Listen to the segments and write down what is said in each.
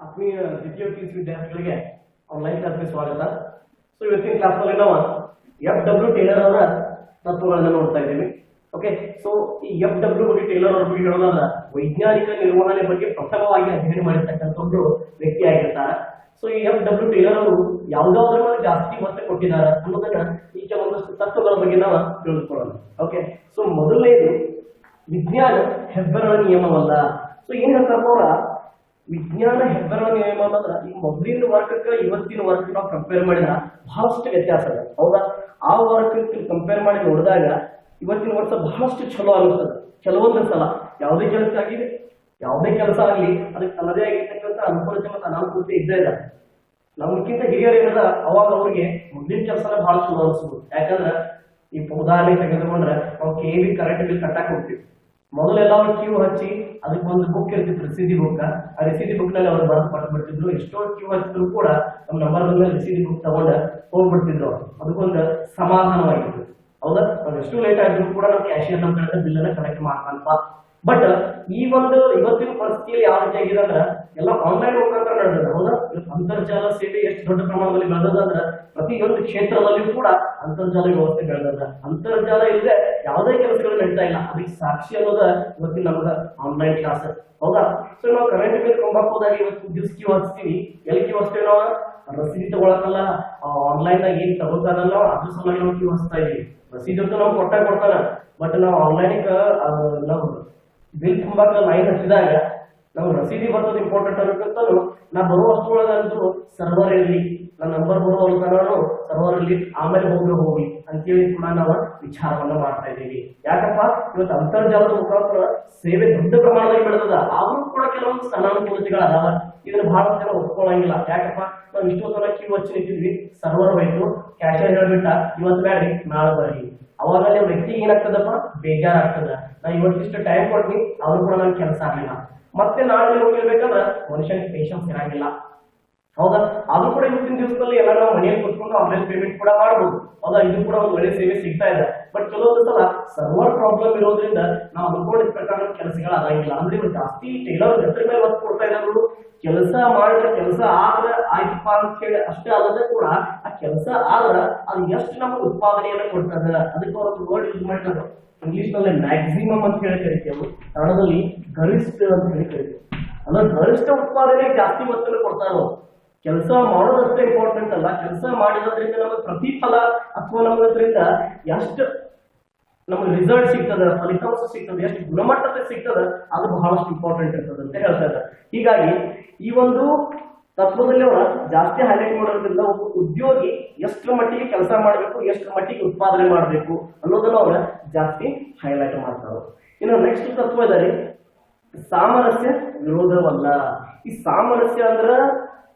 ಆತ್ಮೀಯ ದ್ವಿತೀಯ PUC ವಿದ್ಯಾರ್ಥಿಗಳಿಗೆ ಆನ್ಲೈನ್ ಕ್ಲಾಸ್ಗೆ ಸ್ವಾಗತ. ಸೊ ಇವತ್ತಿನ ಕ್ಲಾಸ್ನಲ್ಲಿ ನಾವು FW ಟೇಲರ್ ಅವರ ತತ್ವಗಳನ್ನು ನೋಡ್ತಾ ಇದ್ದೀವಿ. ಓಕೆ, ಸೊ ಈ FW ಬಗ್ಗೆ ಟೇಲರ್ ಅವ್ರ ಬಗ್ಗೆ ಹೇಳೋದಾದ್ರೆ ವೈಜ್ಞಾನಿಕ ನಿರ್ವಹಣೆ ಬಗ್ಗೆ ಪ್ರಥಮವಾಗಿ ಅಧ್ಯಯನ ಮಾಡಿರ್ತಕ್ಕಂಥ ಒಬ್ಬರು ವ್ಯಕ್ತಿ ಆಗಿರ್ತಾರೆ. ಸೊ ಈ FW ಟೇಲರ್ ಅವರು ಯಾವ್ದಾದ್ರ ಮೇಲೆ ಜಾಸ್ತಿ ಒತ್ತು ಕೊಟ್ಟಿದ್ದಾರೆ ಅನ್ನೋದನ್ನ ಈ ಕೆಲವೊಂದಷ್ಟು ತತ್ವಗಳ ಬಗ್ಗೆ ನಾವು ತಿಳಿದುಕೊಳ್ಳೋಣ. ಓಕೆ, ಸೊ ಮೊದಲನೇದು ವಿಜ್ಞಾನ ಹೆಬ್ಬೆರಳ ನಿಯಮವಲ್ಲ. ಸೊ ಏನ್ ಹೇಳ್ತಾರ ಅವರ ವಿಜ್ಞಾನ ಹೆಬ್ಬೆರಳ ನಿಯಮ ಅನ್ನೋದ್ರ ಈ ಮೊದಲಿನ ವರ್ಗಕ್ಕೆ ಇವತ್ತಿನ ವರ್ಗ ನಾವು ಕಂಪೇರ್ ಮಾಡಿದ್ರೆ ಬಹಳಷ್ಟು ವ್ಯತ್ಯಾಸ ಇದೆ. ಹೌದಾ? ಆ ವರ್ಗಕ್ಕೆ ಕಂಪೇರ್ ಮಾಡಿ ನೋಡಿದಾಗ ಇವತ್ತಿನ ವರ್ಷ ಬಹಳಷ್ಟು ಚಲೋ ಅನಿಸ್ತದೆ. ಕೆಲವೊಂದು ಸಲ ಯಾವುದೇ ಕೆಲಸ ಆಗಿದೆ, ಯಾವುದೇ ಕೆಲಸ ಆಗಲಿ ಅದಕ್ಕೆ ತನ್ನದೇ ಆಗಿರ್ತಕ್ಕಂಥ ಅನುಕೂಲತೆ ಮತ್ತು ಅನಾನುಕೂಲತೆ ಇದ್ದೇ ಇದೆ. ನಮ್ಗಿಂತ ಹಿರಿಯರು ಏನದ ಅವಾಗ ಅವ್ರಿಗೆ ಮುಂದಿನ ಕೆಲಸನ ಬಹಳ ಚಲೋ ಅನಿಸ್ಬೋದು. ಯಾಕಂದ್ರೆ ಈ ಉದಾಹರಣೆ ತೆಗೆದುಕೊಂಡ್ರೆ ನಾವು KV ಕರೆಂಟ್ ಬಿಲ್ ಕಟ್ಟಕ್ಕೆ ಹೋಗ್ತೀವಿ. ಮೊದಲೆಲ್ಲ ಅವ್ರು ಕ್ಯೂ ಹಚ್ಚಿ ಅದಕ್ಕೆ ಒಂದು ಬುಕ್ ಇರ್ತಿತ್ತು, ರಸೀದಿ ಬುಕ್. ಆ ರಸೀದಿ ಬುಕ್ ನಲ್ಲಿ ಅವ್ರು ಬರೆದು ಕೊಟ್ಬಿಡ್ತಿದ್ರು. ಎಷ್ಟೋ ಕ್ಯೂ ಹಚ್ಚಿದ್ರು ಕೂಡ ನಮ್ಮ ನಂಬರ್ ಮೇಲೆ ರಸೀದಿ ಬುಕ್ ತಗೊಂಡ ಹೋಗ್ಬಿಡ್ತಿದ್ರು. ಅದಕ್ಕೊಂದು ಸಮಾಧಾನವಾಗಿತ್ತು. ಹೌದಾ? ನಾವು ಎಷ್ಟು ಲೇಟ್ ಆಗಿದ್ರು ಕೂಡ ನಾವು ಕ್ಯಾಶಿಯರ್ ನಮ್ಮ ಕಡೆ ಬಿಲ್ ಅನ್ನ ಕಲೆಕ್ಟ್ ಮಾಡ್ತಾನಪ್ಪ. ಬಟ್ ಈ ಒಂದು ಇವತ್ತಿನ ಪರಿಸ್ಥಿತಿಯಲ್ಲಿ ಯಾವ ರೀತಿ ಆಗಿದೆ ಅಂದ್ರೆ ಎಲ್ಲ ಆನ್ಲೈನ್ ಮುಖಾಂತರ ನಡೆದ. ಹೌದಾ? ಅಂತರ್ಜಾಲ ಸೇವೆ ಎಷ್ಟು ದೊಡ್ಡ ಪ್ರಮಾಣದಲ್ಲಿ ಬೆಳೆದಂದ್ರೆ ಪ್ರತಿಯೊಂದು ಕ್ಷೇತ್ರದಲ್ಲಿಯೂ ಕೂಡ ಅಂತರ್ಜಾಲ ವ್ಯವಸ್ಥೆ ಬೆಳೆದ. ಅಂತರ್ಜಾಲ ಇಲ್ಲದೆ ಯಾವುದೇ ಕೆಲಸಗಳು ನಡೀತಾ ಇಲ್ಲ. ಅದಕ್ಕೆ ಸಾಕ್ಷಿ ಅನ್ನೋದ ಇವತ್ತಿನ ನಮ್ಗೆ ಆನ್ಲೈನ್ ಕ್ಲಾಸ್. ಹೌದಾ? ಸೊ ನಾವು ಕರೆಂಟ್ ಬಿಲ್ ಕೊಂಬಾಕ್ ಹೋದಾಗ ಇವತ್ತು ವಿದ್ಯುತ್ ಕ್ಯೂ ಹಚ್ತೀವಿ. ಎಲ್ಲಿ ಕ್ಯೂ ಹಚ್ತೀವಿ? ನಾವು ರಸೀದಿ ತಗೊಳಕಲ್ಲ, ಆನ್ಲೈನ್ ಆಗಿ ಏನ್ ತಗೋತಾರಲ್ಲ ಅದ್ರ ಸಲುವಾಗಿ ನಾವು ಕ್ಯೂ ಹಚ್ತಾ ಇದೀವಿ. ರಸೀದಿ ಅಂತೂ ನಾವು ಕೊಡ್ತಾರ. ಬಟ್ ನಾವು ಆನ್ಲೈನ್ ನಾವು ಬಿಲ್ ತುಂಬಾಕ ಲೈನ್ ಹಚ್ಚಿದಾಗ ನಮ್ಗೆ ರಸೀದಿ ಬರ್ತದ ಇಂಪಾರ್ಟೆಂಟ್ ಅನ್ನೋಕ್ಕಿಂತಲೂ ನಾ ಬರುವ ವಸ್ತುಗಳಂತೂ ಸರ್ವರ್ ಇರಲಿ, ನನ್ನ ನಂಬರ್ ಬರುವಲ್ತಾನು ಸರ್ವರ್ ಇರಲಿ, ಆಮೇಲೆ ಹೋಗ್ಲಿ ಅಂತೇಳಿ ಕೂಡ ನಾವು ವಿಚಾರವನ್ನ ಮಾಡ್ತಾ ಇದ್ದೀವಿ. ಯಾಕಪ್ಪ? ಇವತ್ತು ಅಂತರ್ಜಾಲದ ಮುಖಾಂತರ ಸೇವೆ ದೊಡ್ಡ ಪ್ರಮಾಣದಲ್ಲಿ ಬೆಳೆದದ. ಆದ್ರೂ ಕೂಡ ಕೆಲವೊಂದು ಅನಾನುಕೂಲತೆಗಳು ಅದಾವ. ಇದನ್ನ ಬಹಳ ಜನ ಒಪ್ಕೊಳ್ಳಂಗಿಲ್ಲ. ಯಾಕಪ್ಪ? ನಾವು ಇಷ್ಟೊತ್ತನ ಕ್ಯೂ ಹಚ್ಚಿ ನಿಂತಿದ್ವಿ, ಸರ್ವರ್ ಹೋಯ್ತು, ಕ್ಯಾಶರ್ ಹೇಳ್ಬಿಟ್ಟ ಇವತ್ತು ಬೇಡ್ರಿ ನಾಳೆ ಬರ್ರಿ. ಅವಾಗ ನೀವು ವ್ಯಕ್ತಿಗೆ ಏನಾಗ್ತದಪ್ಪ? ಬೇಜಾರಾಗ್ತದ. ನಾ ಇವತ್ತಿಷ್ಟು ಟೈಮ್ ಕೊಡ್ತೀನಿ, ಅವ್ರು ಕೂಡ ನನ್ ಕೆಲಸ ಆಗ್ಲಿಲ್ಲ. ಮತ್ತೆ ನಾಳೆ ಹೋಗಿರ್ಬೇಕಂದ್ರೆ ಮನುಷ್ಯನಿಗೆ ಪೇಷನ್ಸ್ ಇರಂಗಿಲ್ಲ. ಹೌದಾ? ಅದು ಕೂಡ ಇವತ್ತಿನ ದಿವಸದಲ್ಲಿ ಎಲ್ಲ ನಾವು ಮನೆಯಲ್ಲಿ ಕೂತ್ಕೊಂಡು ಆನ್ಲೈನ್ ಪೇಮೆಂಟ್ ಕೂಡ ಮಾಡ್ಬೋದು. ಹೌದಾ? ಇದು ಕೂಡ ಒಂದು ಒಳ್ಳೆ ಸೇವೆ ಸಿಗ್ತಾ ಇದೆ. ಬಟ್ ಕೆಲವೊಂದು ಸಲ ಸರ್ವರ್ ಪ್ರಾಬ್ಲಮ್ ಇರೋದ್ರಿಂದ ನಾವು ಅನ್ಕೊಂಡಿದ ಪ್ರಕಾರ ಕೆಲಸಗಳು ಆಗಂಗಿಲ್ಲ. ಅಂದ್ರೆ ಇವ್ರು ಜಾಸ್ತಿ ಟೇಲರ್ ಹೆಸರ ಮೇಲೆ ಒತ್ತು ಕೊಡ್ತಾ ಇದ್ರು. ಕೆಲಸ ಮಾಡಿದ್ರೆ ಕೆಲಸ ಆದ್ರೆ ಆಯ್ತಪ್ಪ ಅಂತ ಹೇಳಿ ಅಷ್ಟೇ ಅಲ್ಲದೆ ಕೂಡ ಆ ಕೆಲಸ ಆದ್ರೆ ಅದು ಎಷ್ಟು ನಮಗೆ ಉತ್ಪಾದನೆಯನ್ನ ಕೊಡ್ತದ. ಅದಕ್ಕೆ ಅವ್ರ ವರ್ಡ್ ಯೂಸ್ ಮಾಡಿದ್ರು. ಇಂಗ್ಲಿಷ್ ನಲ್ಲಿ ಮ್ಯಾಕ್ಸಿಮಮ್ ಅಂತ ಹೇಳಿ ಕರಿತೇವೆ, ಕನ್ನಡದಲ್ಲಿ ಗರಿಷ್ಠ ಅಂತ ಹೇಳಿ ಕರಿತೇವೆ. ಅಂದ್ರೆ ಗರಿಷ್ಠ ಉತ್ಪಾದನೆಗೆ ಜಾಸ್ತಿ ಒತ್ತನ್ನು ಕೊಡ್ತಾರೆ. ಕೆಲಸ ಮಾಡೋದಷ್ಟೇ ಇಂಪಾರ್ಟೆಂಟ್ ಅಲ್ಲ, ಕೆಲಸ ಮಾಡಿದ್ರಿಂದ ನಮಗೆ ಪ್ರತಿಫಲ ಅಥವಾ ನಮಗದ್ರಿಂದ ಎಷ್ಟು ನಮಗೆ ರಿಸಲ್ಟ್ ಸಿಗ್ತದ, ಫಲಿತಾಂಶ ಸಿಗ್ತದೆ, ಎಷ್ಟು ಗುಣಮಟ್ಟತೆ ಸಿಗ್ತದ, ಅದು ಬಹಳಷ್ಟು ಇಂಪಾರ್ಟೆಂಟ್ ಇರ್ತದೆ ಅಂತ ಹೇಳ್ತಾ ಇದ್ದಾರೆ. ಹೀಗಾಗಿ ಈ ಒಂದು ತತ್ವದಲ್ಲಿ ಅವರ ಜಾಸ್ತಿ ಹೈಲೈಟ್ ಮಾಡೋದ್ರಿಂದ ಒಬ್ಬ ಉದ್ಯೋಗಿ ಎಷ್ಟರ ಮಟ್ಟಿಗೆ ಕೆಲಸ ಮಾಡಬೇಕು, ಎಷ್ಟರ ಮಟ್ಟಿಗೆ ಉತ್ಪಾದನೆ ಮಾಡಬೇಕು ಅನ್ನೋದನ್ನ ಅವರ ಜಾಸ್ತಿ ಹೈಲೈಟ್ ಮಾಡ್ತಾರೆ. ಇನ್ನು ನೆಕ್ಸ್ಟ್ ತತ್ವ ಇದೆ ಸಾಮರಸ್ಯ ವಿರೋಧವಲ್ಲ. ಈ ಸಾಮರಸ್ಯ ಅಂದ್ರ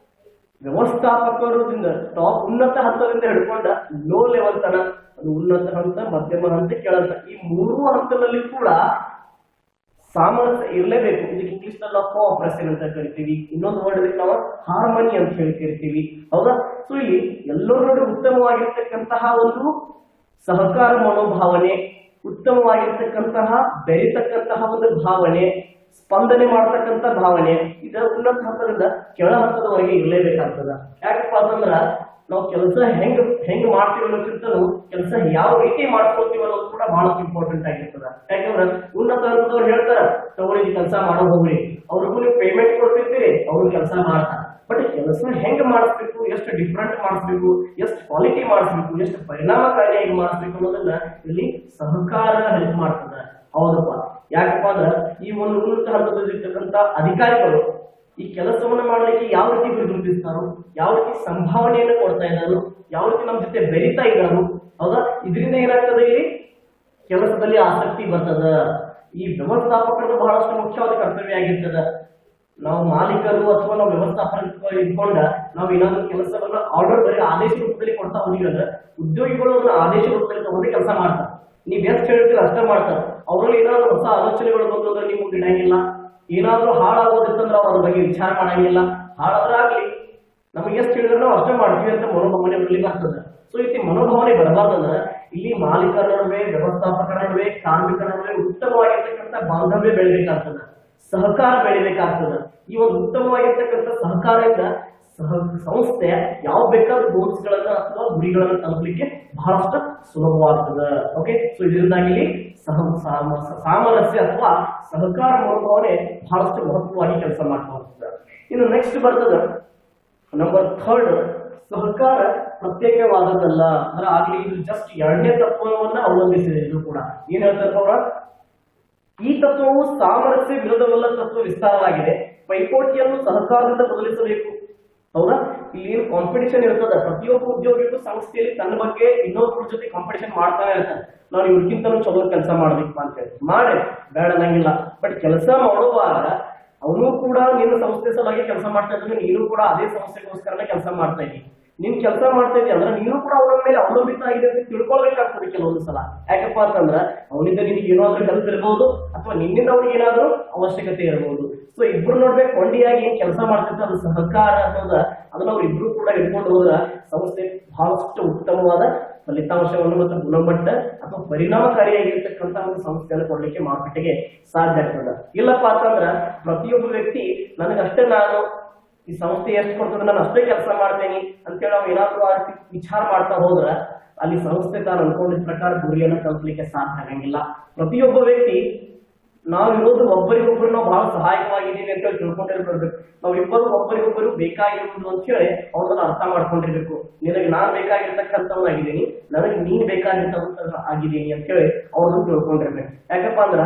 ವ್ಯವಸ್ಥಾಪಕರಿಂದ ಟಾಪ್ ಉನ್ನತ ಹಂತದಿಂದ ಹಿಡ್ಕೊಂಡ ಲೋ ಲೆವೆಲ್ ತನ, ಅದು ಉನ್ನತ ಹಂತ, ಮಧ್ಯಮ ಹಂತ, ಕೆಳಂತ, ಈ ಮೂರು ಹಂತದಲ್ಲಿ ಕೂಡ ಸಾಮರಸ್ಯ ಇರಲೇಬೇಕು. ಇದಕ್ಕೆ ಇಂಗ್ಲಿಷ್ ನಲ್ಲಿ ನಾವು ಕೋಆಪರೇಷನ್ ಅಂತ ಕರಿತೀವಿ. ಇನ್ನೊಂದು ವರ್ಡ್ ಇದಕ್ಕೆ ನಾವು ಹಾರ್ಮನಿ ಅಂತ ಹೇಳಿ ಕರಿತೀವಿ. ಹೌದಾ? ಸೊ ಇಲ್ಲಿ ಎಲ್ಲರೂ ನೋಡಿ ಉತ್ತಮವಾಗಿರ್ತಕ್ಕಂತಹ ಒಂದು ಸಹಕಾರ ಮನೋಭಾವನೆ, ಉತ್ತಮವಾಗಿರ್ತಕ್ಕಂತಹ ಬೆರಿತಕ್ಕಂತಹ ಒಂದು ಭಾವನೆ, ಸ್ಪಂದನೆ ಮಾಡತಕ್ಕಂತ ಭಾವನೆ, ಇದು ಉನ್ನತ ಹಂತದಿಂದ ಕೆಳ ಹಂತದವರೆಗೆ ಇರಲೇಬೇಕಾಗ್ತದ. ಯಾಕಪ್ಪ ಅಂತಂದ್ರ ನಾವು ಕೆಲಸ ಹೆಂಗ್ ಮಾಡ್ತೀವಿ ಅನ್ನೋಕ್ಕಿಂತಲೂ ಕೆಲಸ ಯಾವ ರೀತಿ ಮಾಡ್ಕೊಳ್ತೀವಿ ಅನ್ನೋದು ಕೂಡ ಬಹಳಷ್ಟು ಇಂಪಾರ್ಟೆಂಟ್ ಆಗಿರ್ತದ. ಯಾಕಂದ್ರೆ ಉನ್ನತ ಹಂತದವ್ರು ಹೇಳ್ತಾರ ತಗೊಳ್ಳಿ ಕೆಲಸ ಮಾಡೋ ಹೋಗ್ರಿ, ಅವ್ರಿಗೂ ನೀವು ಪೇಮೆಂಟ್ ಕೊಡ್ತಿರ್ತೀರಿ, ಅವ್ರು ಕೆಲಸ ಮಾಡ್ತಾರೆ. ಬಟ್ ಕೆಲಸ ಹೆಂಗ್ ಮಾಡಿಸ್ಬೇಕು, ಎಷ್ಟು ಡಿಫ್ರೆಂಟ್ ಮಾಡಿಸ್ಬೇಕು, ಎಷ್ಟು ಕ್ವಾಲಿಟಿ ಮಾಡಿಸ್ಬೇಕು, ಎಷ್ಟು ಪರಿಣಾಮಕಾರಿಯಾಗಿ ಮಾಡಿಸ್ಬೇಕು ಅನ್ನೋದನ್ನ ಇಲ್ಲಿ ಸಹಕಾರ ಹೆಲ್ಪ್ ಮಾಡ್ತದ. ಹೌದಪ್ಪ. ಯಾಕಪ್ಪ ಅಂದ್ರ ಈ ಒಂದು ಉನ್ನತ ಹಂತದಲ್ಲಿರ್ತಕ್ಕಂಥ ಅಧಿಕಾರಿಗಳು ಈ ಕೆಲಸವನ್ನ ಮಾಡ್ಲಿಕ್ಕೆ ಯಾವ ರೀತಿ ಗುರುತಿಸ್ತಾರೋ, ಯಾವ ರೀತಿ ಸಂಭಾವನೆಯನ್ನು ಕೊಡ್ತಾ ಇದ್ದಾರೋ, ಯಾವ ರೀತಿ ನಮ್ಮ ಜೊತೆ ಬೆರಿತಾ ಇದ್ದಾರೋ, ಹೌದಾ? ಇದರಿಂದ ಏನಾಗ್ತದೆ? ಇಲ್ಲಿ ಕೆಲಸದಲ್ಲಿ ಆಸಕ್ತಿ ಬರ್ತದ. ಈ ವ್ಯವಸ್ಥಾಪಕರದ್ದು ಬಹಳಷ್ಟು ಮುಖ್ಯವಾದ ಕರ್ತವ್ಯ ಆಗಿರ್ತದ. ನಾವು ಮಾಲೀಕರು ಅಥವಾ ನಾವು ವ್ಯವಸ್ಥಾಪಕ ಇಟ್ಕೊಂಡ ನಾವು ಏನಾದ್ರು ಕೆಲಸವನ್ನ ಆರ್ಡರ್ ಬರೀ ಆದೇಶ ರೂಪದಲ್ಲಿ ಕೊಡ್ತಾ ಹೋಗಿವಿ ಅಂದ್ರೆ ಉದ್ಯೋಗಿಗಳು ಅದನ್ನ ಆದೇಶ ರೂಪದಲ್ಲಿ ತಗೊಂಡು ಕೆಲಸ ಮಾಡ್ತಾರೆ. ನೀವ್ ಎಷ್ಟು ಹೇಳ್ತೀರ ಅಷ್ಟೇ ಮಾಡ್ತಾರೆ. ಅವರಲ್ಲಿ ಏನಾದ್ರು ಹೊಸ ಆಲೋಚನೆಗಳು ಬಂದ್ರೆ ನೀವು ಬಿಡಂಗಿಲ್ಲ. ಏನಾದ್ರೂ ಹಾಳಾಗೋದಿತ್ತಂದ್ರೆ ಅವ್ರ ಬಗ್ಗೆ ವಿಚಾರ ಮಾಡಂಗಿಲ್ಲ. ಹಾಳಾದ್ರಾಗ್ಲಿ ನಮಗೆ ಎಷ್ಟು ಹೇಳಿದ್ರೆ ನಾವು ಅಷ್ಟೇ ಮಾಡ್ತೀವಿ ಅಂತ ಮನೋಭಾವನೆ ಬರ್ಲಿಕ್ಕೆ ಆಗ್ತದೆ. ಸೊ ಈ ಮನೋಭಾವನೆ ಬರಬಾರ್ದಂದ್ರೆ ಇಲ್ಲಿ ಮಾಲೀಕರ ನಡುವೆ, ವ್ಯವಸ್ಥಾಪಕರ ನಡುವೆ, ಕಾರ್ಮಿಕರ ನಡುವೆ ಉತ್ತಮವಾಗಿರ್ತಕ್ಕಂಥ ಬಾಂಧವ್ಯ ಬೆಳಿಬೇಕಾಗ್ತದೆ, ಸಹಕಾರ ಬೆಳಿಬೇಕಾಗ್ತದೆ. ಈ ಒಂದು ಉತ್ತಮವಾಗಿರ್ತಕ್ಕಂಥ ಸಹಕಾರದಿಂದ ಸಂಸ್ಥೆ ಯಾವ ಬೇಕಾದ್ರೂ ಗೋಲ್ಸ್ ಗಳನ್ನ ಅಥವಾ ಗುರಿಗಳನ್ನ ತಲುಪಲಿಕ್ಕೆ ಬಹಳಷ್ಟು ಸುಲಭವಾಗ್ತದೆ. ಓಕೆ, ಸೊ ಇದರಿಂದಾಗಿ ಸಾಮರಸ್ಯ ಅಥವಾ ಸಹಕಾರ ಮನೋಭಾವನೆ ಬಹಳಷ್ಟು ಮಹತ್ವವಾಗಿ ಕೆಲಸ ಮಾಡ್ತಾ ಹೋಗ್ತದೆ. ಇನ್ನು ನೆಕ್ಸ್ಟ್ ಬರ್ತದ ನಂಬರ್ 3, ಸಹಕಾರ ಪ್ರತ್ಯೇಕವಾದದ್ದಲ್ಲ. ಅಂದ್ರೆ ಆಗ್ಲಿ ಇದು ಜಸ್ಟ್ 2ನೇ ತತ್ವವನ್ನ ಅವಲಂಬಿಸಿದೆ. ಇದು ಕೂಡ ಏನ್ ಹೇಳ್ತಾರೆ ಅವ್ರ, ಈ ತತ್ವವು ಸಾಮರಸ್ಯ ವಿರೋಧವಲ್ಲ ತತ್ವ ವಿಸ್ತಾರವಾಗಿದೆ. ಪೈಪೋಟಿಯನ್ನು ಸಹಕಾರದಿಂದ ಬದಲಿಸಬೇಕು. ಹೌದಾ, ಇಲ್ಲಿ ಏನು ಕಾಂಪಿಟಿಷನ್ ಇರ್ತದ, ಪ್ರತಿಯೊಬ್ಬ ಉದ್ಯೋಗಿಗೂ ಸಂಸ್ಥೆಯಲ್ಲಿ ತನ್ನ ಬಗ್ಗೆ ಇನ್ನೊಬ್ಬರ ಜೊತೆ ಕಾಂಪಿಟಿಷನ್ ಮಾಡ್ತಾನೆ ಇರ್ತಾನೆ. ನಾವು ಇವ್ರಿಗಿಂತಲೂ ಚಲೋ ಕೆಲಸ ಮಾಡ್ಬೇಕು ಅಂತ ಹೇಳಿ ಮಾಡಿ ಬೇಡ ಅನ್ನಂಗಿಲ್ಲ. ಬಟ್ ಕೆಲಸ ಮಾಡುವಾಗ ಅವನು ಕೂಡ ನಿನ್ನ ಸಂಸ್ಥೆ ಸಲುವಾಗಿ ಕೆಲಸ ಮಾಡ್ತಾ ಇದ್ದಾನೆ, ನೀನು ಕೂಡ ಅದೇ ಸಂಸ್ಥೆಗೋಸ್ಕರನೇ ಕೆಲಸ ಮಾಡ್ತಾ ಇದ್ದೀನಿ. ನೀನ್ ಕೆಲಸ ಮಾಡ್ತಾ ಇದೀಯ ಅಂದ್ರೆ ನೀನು ಕೂಡ ಅವನ ಮೇಲೆ ಅವಲಂಬಿತ ಆಗಿದೆ ಅಂತ ತಿಳ್ಕೊಳ್ಬೇಕಾಗ್ತದೆ ಕೆಲವೊಂದು ಸಲ. ಯಾಕಪ್ಪ ಅಂತಂದ್ರ ಅವನಿಂದ ನಿನಗೆ ಏನಾದ್ರೂ ಹೆಲ್ಪ್ ಇರಬಹುದು ಅಥವಾ ನಿನ್ನಿಂದ ಅವ್ರಿಗೆ ಏನಾದ್ರೂ ಅವಶ್ಯಕತೆ ಇರಬಹುದು. ಸೊ ಇಬ್ರು ನೋಡ್ಬೇಕು, ಕೊಂಡಿಯಾಗಿ ಏನ್ ಕೆಲಸ ಮಾಡ್ತಿರ್ತಾರೆ ಅದು ಸಹಕಾರ ಅನ್ನೋದ, ಅದನ್ನ ಅವ್ರು ಇಬ್ರು ಕೂಡ ಹಿಡ್ಕೊಂಡು ಹೋದ್ರ ಸಂಸ್ಥೆ ಬಹಳಷ್ಟು ಉತ್ತಮವಾದ ಫಲಿತಾಂಶವನ್ನು ಮತ್ತು ಗುಣಮಟ್ಟ ಅಥವಾ ಪರಿಣಾಮಕಾರಿಯಾಗಿರ್ತಕ್ಕಂಥ ಒಂದು ಸಂಸ್ಥೆಯನ್ನು ಕೊಡ್ಲಿಕ್ಕೆ ಮಾರುಕಟ್ಟೆಗೆ ಸಾಧ್ಯ ಆಗ್ತದ. ಇಲ್ಲಪ್ಪ ಅಂತಂದ್ರ ಪ್ರತಿಯೊಬ್ಬ ವ್ಯಕ್ತಿ ನನಗಷ್ಟೇ, ನಾನು ಈ ಸಂಸ್ಥೆ ಎಷ್ಟು ಕೊಡ್ತದೆ ನಾನು ಅಷ್ಟೇ ಕೆಲಸ ಮಾಡ್ತೇನೆ ಅಂತೇಳಿ ನಾವು ಏನಾದ್ರೂ ಆ ರೀತಿ ವಿಚಾರ ಮಾಡ್ತಾ ಹೋದ್ರ ಅಲ್ಲಿ ಸಂಸ್ಥೆ ತಾನು ಅನ್ಕೊಂಡಿದ ಪ್ರಕಾರ ಗುರಿಯನ್ನು ತಲುಪಲಿಕ್ಕೆ ಸಾಧ್ಯ ಆಗಂಗಿಲ್ಲ. ಪ್ರತಿಯೊಬ್ಬ ವ್ಯಕ್ತಿ ನಾವು ಇರೋದು ಒಬ್ಬರಿಗೊಬ್ಬರು ನಾವು ಬಹಳ ಸಹಾಯಕವಾಗಿದ್ದೀವಿ ಅಂತ ಹೇಳಿ ತಿಳ್ಕೊಂಡಿರ್ಬೇಕು. ನಾವಿಬ್ಬರು ಒಬ್ಬರಿಗೊಬ್ಬರು ಬೇಕಾಗಿರುವುದು ಅಂತ ಹೇಳಿ ಅವ್ರನ್ನ ಅರ್ಥ ಮಾಡ್ಕೊಂಡಿರ್ಬೇಕು. ನಿನಗೆ ನಾನ್ ಬೇಕಾಗಿರ್ತಕ್ಕಂಥವನಾಗಿದ್ದೀನಿ, ನನಗೆ ನೀನ್ ಬೇಕಾಗಿರ್ತಕ್ಕಂಥ ಆಗಿದ್ದೀನಿ ಅಂತ ಹೇಳಿ ಅವ್ರನ್ನ ತಿಳ್ಕೊಂಡಿರ್ಬೇಕು. ಯಾಕಪ್ಪ ಅಂದ್ರ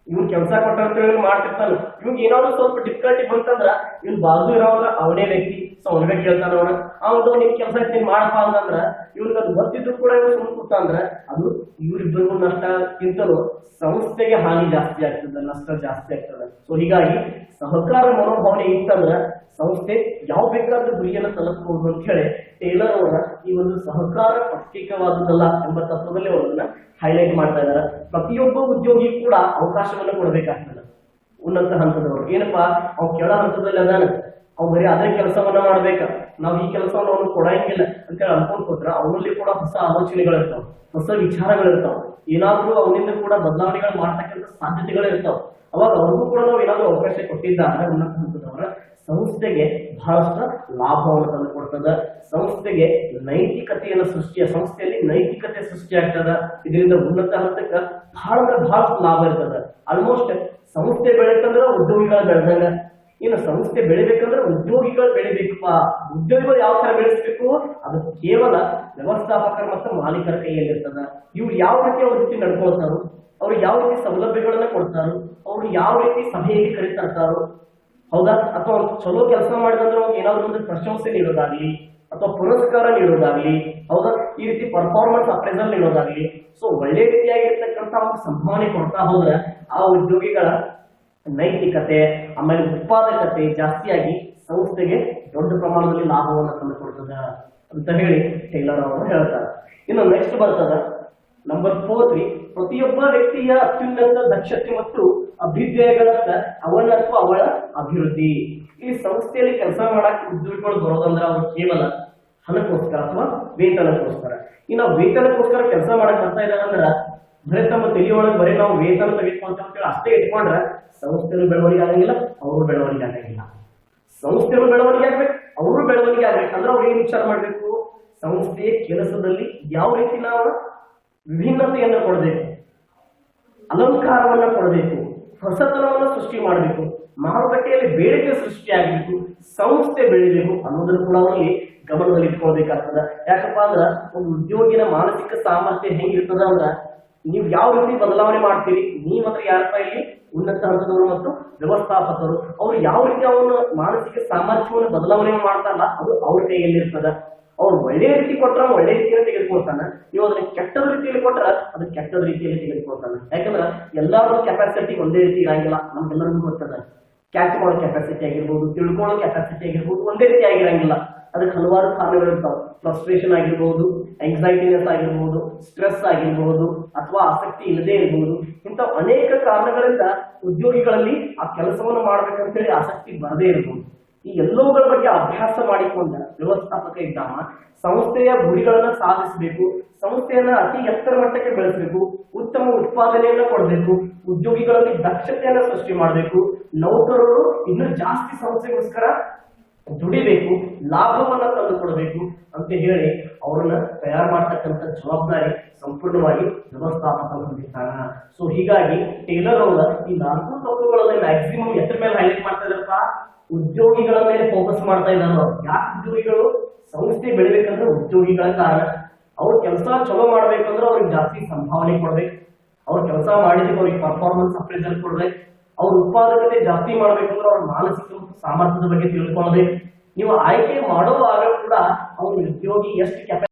ಇವ್ನು ಕೆಲಸ ಕೊಟ್ಟಂತೇಳಿ ಮಾಡ್ತಿರ್ತಾನ, ಇವ್ಗೆ ಏನಾದ್ರು ಸ್ವಲ್ಪ ಡಿಫಿಕಲ್ಟಿ ಬಂತಂದ್ರ ಇವ್ನು ಬಾಜು ಇರೋದ್ರ ಅವನೇ ವ್ಯಕ್ತಿ, ಸೊ ಅವನಿಗೆ ಕೇಳ್ತಾನ ಅವನ ಅವ್ನು ನಿನ್ ಕೆಲಸ ನೀನ್ ಮಾಡಪ್ಪ ಅಂತಂದ್ರ ಇವ್ನಿಗೆ ಅದು ಗೊತ್ತಿದ್ರು ಕೂಡ ಇವ್ನು ಸುಮ್ ಕೂತ ಅಂದ್ರ ಅದು ಇವ್ರಿಬ್ಬರಿಗೂ ನಷ್ಟಕ್ಕಿಂತಲೂ ಸಂಸ್ಥೆಗೆ ಹಾನಿ ಜಾಸ್ತಿ ಆಗ್ತದೆ, ನಷ್ಟ ಜಾಸ್ತಿ ಆಗ್ತದೆ. ಸೊ ಹೀಗಾಗಿ ಸಹಕಾರ ಮನೋಭಾವನೆ ಇತ್ತಂದ್ರ ಸಂಸ್ಥೆ ಯಾವ ಬೇಕಾದ್ರೂ ಗುರಿಯನ್ನು ತಲುಪಬಹುದು ಅಂತ ಹೇಳಿ ಟೇಲರ್ ಅವರ ಈ ಒಂದು ಸಹಕಾರ ಪ್ರತ್ಯೇಕವಾದದ್ದಲ್ಲ ಎಂಬ ತತ್ವದಲ್ಲಿ ಅವರನ್ನ ಹೈಲೈಟ್ ಮಾಡ್ತಾ ಇದ್ದಾರೆ. ಪ್ರತಿಯೊಬ್ಬ ಉದ್ಯೋಗಿ ಕೂಡ ಅವಕಾಶವನ್ನು ಕೊಡಬೇಕಾಗ್ತದೆ. ಉನ್ನತ ಹಂತದವರು ಏನಪ್ಪಾ, ಅವ್ನು ಕೆಳ ಹಂತದಲ್ಲಿ ಅದಾನ, ಅವ್ನು ಬರೀ ಅದೇ ಕೆಲಸವನ್ನ ಮಾಡ್ಬೇಕ, ನಾವ್ ಈ ಕೆಲಸವನ್ನು ಅವ್ನು ಕೊಡಂಗಿಲ್ಲ ಅಂತ ಹೇಳಿ ಅನ್ಕೊಂಡ್ ಕೂತ್ರ ಅವನಲ್ಲಿ ಕೂಡ ಹೊಸ ಆಲೋಚನೆಗಳಿರ್ತಾವ, ಹೊಸ ವಿಚಾರಗಳಿರ್ತಾವ, ಏನಾದ್ರೂ ಅವನಿಂದ ಕೂಡ ಬದಲಾವಣೆಗಳು ಮಾಡ್ತಕ್ಕಂಥ ಸಾಧ್ಯತೆಗಳಿರ್ತಾವ. ಅವಾಗ ಅವ್ರಿಗೂ ಕೂಡ ನಾವು ಏನಾದ್ರೂ ಅವಕಾಶ ಕೊಟ್ಟಿದ್ದಾರೆ ಉನ್ನತ ಹಂತದವರ ಸಂಸ್ಥೆಗೆ ಬಹಳಷ್ಟು ಲಾಭವನ್ನು ತಂದು ಕೊಡ್ತದ. ಸಂಸ್ಥೆಗೆ ನೈತಿಕತೆಯನ್ನು ಸಂಸ್ಥೆಯಲ್ಲಿ ನೈತಿಕತೆ ಸೃಷ್ಟಿ ಆಗ್ತದ. ಇದರಿಂದ ಉನ್ನತ ಹಂತಕ್ಕ ಬಹಳಷ್ಟು ಲಾಭ ಇರ್ತದ. ಆಲ್ಮೋಸ್ಟ್ ಸಂಸ್ಥೆ ಬೆಳೆತಂದ್ರ ಉದ್ಯೋಗಿಗಳು ಬೆಳೆದಂಗ. ಇನ್ನು ಸಂಸ್ಥೆ ಬೆಳಿಬೇಕಂದ್ರೆ ಉದ್ಯೋಗಿಗಳು ಬೆಳಿಬೇಕಪ್ಪ. ಉದ್ಯೋಗಿಗಳು ಯಾವ ತರ ಬೆಳೆಸಬೇಕು, ಅದು ಕೇವಲ ವ್ಯವಸ್ಥಾಪಕರ ಮತ್ತು ಮಾಲೀಕರ ಕೈಯಲ್ಲಿರ್ತದ. ಇವ್ರು ಯಾವ ರೀತಿ ಅವ್ರ ಜೊತೆ ನಡ್ಕೊಳ್ತಾರೋ, ಅವ್ರು ಯಾವ ರೀತಿ ಸೌಲಭ್ಯಗಳನ್ನ ಕೊಡ್ತಾರೋ, ಅವ್ರು ಯಾವ ರೀತಿ ಸಭೆಯಲ್ಲಿ ಕರೀತಾರೋ, ಹೌದಾ, ಅಥವಾ ಚಲೋ ಕೆಲಸ ಮಾಡಿದಂದ್ರೆ ಅವ್ರಿಗೆ ಏನಾದ್ರು ಒಂದು ಪ್ರಶಂಸೆ ನೀಡೋದಾಗ್ಲಿ ಅಥವಾ ಪುರಸ್ಕಾರ ನೀಡೋದಾಗ್ಲಿ, ಹೌದಾ, ಈ ರೀತಿ ಪರ್ಫಾರ್ಮೆನ್ಸ್ ಅಪ್ರೈಸಲ್ ನೀಡೋದಾಗ್ಲಿ, ಸೊ ಒಳ್ಳೆ ರೀತಿಯಾಗಿರ್ತಕ್ಕಂಥ ಒಂದು ಸಂಭಾವನೆ ಕೊಡ್ತಾ ಹೋದ್ರೆ ಆ ಉದ್ಯೋಗಿಗಳ ನೈತಿಕತೆ ಆಮೇಲೆ ಉತ್ಪಾದಕತೆ ಜಾಸ್ತಿಯಾಗಿ ಸಂಸ್ಥೆಗೆ ದೊಡ್ಡ ಪ್ರಮಾಣದಲ್ಲಿ ಲಾಭವನ್ನು ತಂದುಕೊಡ್ತದ ಅಂತ ಹೇಳಿ ಟೇಲರ್ ಅವರು ಹೇಳ್ತಾರೆ. ಇನ್ನು ನೆಕ್ಸ್ಟ್ ಬರ್ತದ ನಂಬರ್ 4, ಪ್ರತಿಯೊಬ್ಬ ವ್ಯಕ್ತಿಯ ಅತ್ಯುನ್ನತ ದಕ್ಷತೆ ಮತ್ತು ಅಭ್ಯುದಯಗಳತ್ತ ಅವನ ಅಥವಾ ಅವಳ ಅಭಿವೃದ್ಧಿ. ಈ ಸಂಸ್ಥೆಯಲ್ಲಿ ಕೆಲಸ ಮಾಡಕ್ ಉದ್ಯೋಗಿಗಳು ಬರೋದಂದ್ರೆ ಅವ್ರು ಕೇವಲ ಹಣಕ್ಕೋಸ್ಕರ ಅಥವಾ ವೇತನಕ್ಕೋಸ್ಕರ. ಇನ್ನು ವೇತನಕ್ಕೋಸ್ಕರ ಕೆಲಸ ಮಾಡಕ್ ಬರ್ತಾ ಇದ್ದಾರೆ ಅಂದ್ರ ಬರೀ ತಮ್ಮ ತಲೆಯೊಳಗೆ ಬರೀ ನಾವು ವೇತನ ತೆಗೆದುಕೊಂತ ಅಷ್ಟೇ ಇಟ್ಕೊಂಡ್ರೆ ಸಂಸ್ಥೆನೂ ಬೆಳವಣಿಗೆ ಆಗಂಗಿಲ್ಲ, ಅವರು ಬೆಳವಣಿಗೆ ಆಗಂಗಿಲ್ಲ. ಸಂಸ್ಥೆನೂ ಬೆಳವಣಿಗೆ ಆಗ್ಬೇಕು, ಅವರು ಬೆಳವಣಿಗೆ ಆಗ್ಬೇಕು ಅಂದ್ರೆ ಅವ್ರು ಏನ್ ವಿಚಾರ ಮಾಡ್ಬೇಕು, ಸಂಸ್ಥೆಯ ಕೆಲಸದಲ್ಲಿ ಯಾವ ರೀತಿ ನಾವು ವಿಭಿನ್ನತೆಯನ್ನು ಕೊಡಬೇಕು, ಅಲಂಕಾರವನ್ನ ಕೊಡಬೇಕು, ಹೊಸತನವನ್ನ ಸೃಷ್ಟಿ ಮಾಡಬೇಕು, ಮಾರುಕಟ್ಟೆಯಲ್ಲಿ ಬೇಡಿಕೆ ಸೃಷ್ಟಿಯಾಗಬೇಕು, ಸಂಸ್ಥೆ ಬೆಳಿಬೇಕು ಅನ್ನೋದನ್ನು ಕೂಡ ಅವರಲ್ಲಿ ಗಮನದಲ್ಲಿ ಇಟ್ಕೊಳ್ಬೇಕಾಗ್ತದ. ಯಾಕಪ್ಪ ಅಂದ್ರ ಒಂದು ಉದ್ಯೋಗಿನ ಮಾನಸಿಕ ಸಾಮರ್ಥ್ಯ ಹೆಂಗಿರ್ತದ ಅಂದ್ರ ನೀವು ಯಾವ ರೀತಿ ಬದಲಾವಣೆ ಮಾಡ್ತೀರಿ, ನೀವಂದ್ರೆ ಯಾರಪ್ಪ ಇಲ್ಲಿ ಉನ್ನತ ಹಂತದವರು ಮತ್ತು ವ್ಯವಸ್ಥಾಪಕರು, ಅವ್ರು ಯಾವ ರೀತಿ ಅವನ ಮಾನಸಿಕ ಸಾಮರ್ಥ್ಯವನ್ನು ಬದಲಾವಣೆ ಮಾಡ್ತಾರಲ್ಲ ಅದು ಅವ್ರ ಕೈಯಲ್ಲಿರ್ತದ. ಅವ್ರು ಒಳ್ಳೆ ರೀತಿ ಕೊಟ್ರ ಒಳ್ಳೆ ರೀತಿಯಲ್ಲಿ ತೆಗೆದುಕೊಳ್ತಾನ, ನೀವು ಅದನ್ನ ಕೆಟ್ಟದ ರೀತಿಯಲ್ಲಿ ಕೊಟ್ರ ಅದು ಕೆಟ್ಟದ ರೀತಿಯಲ್ಲಿ ತೆಗೆದುಕೊಳ್ತಾನ. ಯಾಕಂದ್ರ ಎಲ್ಲಾರು ಕೆಪಾಸಿಟಿ ಒಂದೇ ರೀತಿ ಇರಂಗಿಲ್ಲ. ನಮ್ಗೆಲ್ಲರಿಗೂ ಗೊತ್ತದ, ಕ್ಯಾಚ್ ಮಾಡೋ ಕೆಪಾಸಿಟಿ ಆಗಿರ್ಬೋದು, ತಿಳ್ಕೊಳ್ಳೋ ಕೆಪಾಸಿಟಿ ಆಗಿರ್ಬೋದು ಒಂದೇ ರೀತಿ ಆಗಿರಂಗಿಲ್ಲ. ಅದಕ್ಕೆ ಹಲವಾರು ಕಾರಣಗಳಿರ್ತಾವ. ಫ್ರಸ್ಟ್ರೇಷನ್ ಆಗಿರ್ಬೋದು, ಎಂಗ್ಸೈಟಿನೆಸ್ ಆಗಿರ್ಬೋದು, ಸ್ಟ್ರೆಸ್ ಆಗಿರ್ಬೋದು, ಅಥವಾ ಆಸಕ್ತಿ ಇಲ್ಲದೆ ಇರ್ಬೋದು. ಇಂಥ ಅನೇಕ ಕಾರಣಗಳಿಂದ ಉದ್ಯೋಗಿಗಳಲ್ಲಿ ಆ ಕೆಲಸವನ್ನು ಮಾಡ್ಬೇಕಂತೇಳಿ ಆಸಕ್ತಿ ಬರದೇ ಇರ್ಬೋದು. ಈ ಎಲ್ಲವುಗಳ ಬಗ್ಗೆ ಅಭ್ಯಾಸ ಮಾಡಿಕೊಂಡ ವ್ಯವಸ್ಥಾಪಕ ಇದ್ದಾವ ಸಂಸ್ಥೆಯ ಗುರಿಗಳನ್ನ ಸಾಧಿಸಬೇಕು, ಸಂಸ್ಥೆಯನ್ನ ಅತಿ ಎತ್ತರ ಮಟ್ಟಕ್ಕೆ ಬೆಳೆಸಬೇಕು, ಉತ್ತಮ ಉತ್ಪಾದನೆಯನ್ನ ಕೊಡಬೇಕು, ಉದ್ಯೋಗಿಗಳಲ್ಲಿ ದಕ್ಷತೆಯನ್ನ ಸೃಷ್ಟಿ ಮಾಡಬೇಕು, ನೌಕರರು ಇನ್ನೂ ಜಾಸ್ತಿ ಸಂಸ್ಥೆಗೋಸ್ಕರ ದುಡಿಬೇಕು, ಲಾಭವನ್ನ ತಂದುಕೊಡಬೇಕು ಅಂತ ಹೇಳಿ ಅವರನ್ನ ತಯಾರು ಮಾಡ್ತಕ್ಕಂಥ ಜವಾಬ್ದಾರಿ ಸಂಪೂರ್ಣವಾಗಿ ವ್ಯವಸ್ಥಾಪಕ ಹೊಂದಿರ್ತಾನ. ಸೊ ಹೀಗಾಗಿ ಟೇಲರ್ ಅವರ ಈ 4 ತತ್ವಗಳಲ್ಲಿ ಮ್ಯಾಕ್ಸಿಮಮ್ ಎದ್ರ ಮೇಲೆ ಹೈಲೈಟ್ ಮಾಡ್ತಾ ಇದಾರಪ್ಪ, ಉದ್ಯೋಗಿಗಳ ಮೇಲೆ ಫೋಕಸ್ ಮಾಡ್ತಾ ಇದ್ದಾರೆ. ಯಾಕೆ ಉದ್ಯೋಗಿಗಳು? ಸಂಸ್ಥೆ ಬೆಳಿಬೇಕಂದ್ರೆ ಉದ್ಯೋಗಿಗಳ ಕಾರಣ. ಅವ್ರ ಕೆಲಸ ಚಲೋ ಮಾಡ್ಬೇಕಂದ್ರೆ ಅವ್ರಿಗೆ ಜಾಸ್ತಿ ಸಂಭಾವನೆ ಕೊಡ್ಬೇಕು, ಅವ್ರ ಕೆಲಸ ಮಾಡಿದಕ್ಕೆ ಅವ್ರಿಗೆ ಪರ್ಫಾರ್ಮೆನ್ಸ್ ಅಪ್ರೈಸಲ್ ಕೊಡ್ಬೇಕು, ಅವ್ರ ಉತ್ಪಾದಕತೆ ಜಾಸ್ತಿ ಮಾಡ್ಬೇಕಂದ್ರೆ ಅವ್ರ ಮಾನಸಿಕ ಮತ್ತು ಸಾಮರ್ಥ್ಯದ ಬಗ್ಗೆ ತಿಳ್ಕೊಳ್ಬೇಕು. ನೀವು ಆಯ್ಕೆ ಮಾಡುವಾಗ ಕೂಡ ಅವ್ರ ಉದ್ಯೋಗಿ ಎಷ್ಟು